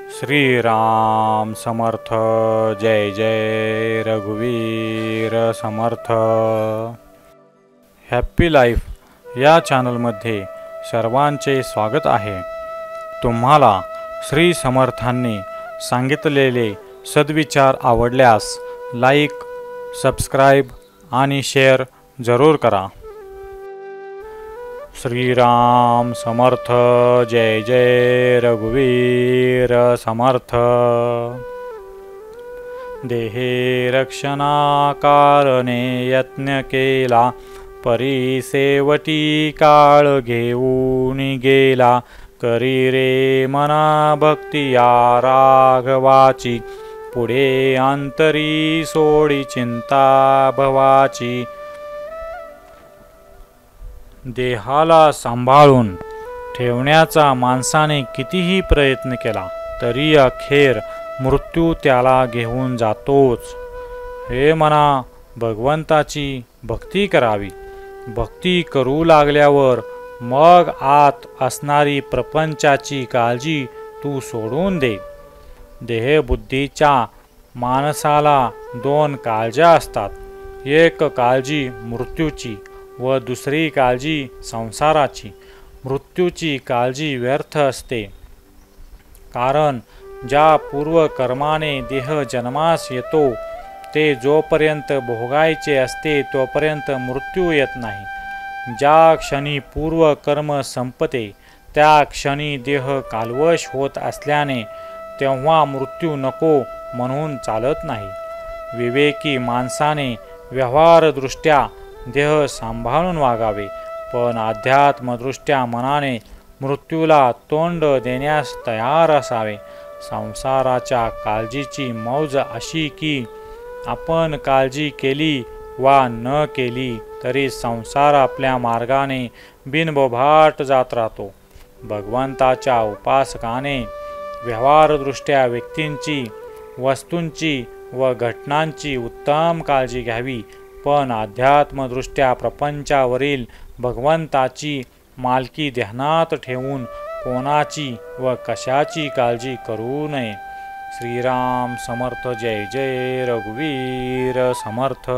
श्रीराम समर्थ। जय जय रघुवीर समर्थ। Happy life या चॅनलमध्ये सर्वांचे स्वागत आहे। तुम्हाला श्री समर्थांनी सांगितलेले सद्विचार आवडल्यास लाईक, सबस्क्राईब आणि शेअर जरूर करा। श्रीराम समर्थ। जय जय रघुवीर समर्थ। देहे रक्षणा कारणे यत्न केला, परिसेवटी काळ घेऊन गेला। करी रे मना भक्ती या राघवाची, पुढे अंतरी सोडी चिंता भवाची। देहाला सांभाळून ठेवण्याचा माणसाने कितीही प्रयत्न केला तरी अखेर मृत्यू त्याला घेऊन जातोच। हे मना, भगवंताची भक्ती करावी। भक्ती करू लागल्यावर मग आत असणारी प्रपंचाची काळजी तू सोडून दे। देहबुद्धीच्या माणसाला दोन काळज्या असतात, एक काळजी मृत्यूची व दुसरी काळजी संसाराची। मृत्यूची काळजी व्यर्थ असते, कारण ज्या पूर्वकर्माने देह जन्मास येतो ते जोपर्यंत भोगायचे असते तोपर्यंत मृत्यू येत नाही। ज्या क्षणी पूर्वकर्म संपते त्या क्षणी देह कालवश होत असल्याने तेव्हा मृत्यू नको म्हणून चालत नाही। विवेकी माणसाने व्यवहारदृष्ट्या देह सांभाळून वागावे, पण अध्यात्मदृष्ट्या मनाने मृत्यूला तोंड देण्यास तयार असावे। संसाराच्या काळजीची मौज अशी की आपण काळजी केली वा न केली तरी संसार आपल्या मार्गाने बिनबोभाट जात राहतो। भगवंताच्या उपासकाने व्यवहारदृष्ट्या व्यक्तींची, वस्तूंची व घटनांची उत्तम काळजी घ्यावी, पण अध्यात्मदृष्ट्या प्रपंचावरील भगवंताची मालकी ध्यानात ठेवून कोणाची व कशाची काळजी करू नये। श्रीराम समर्थ। जय जय रघुवीर समर्थ।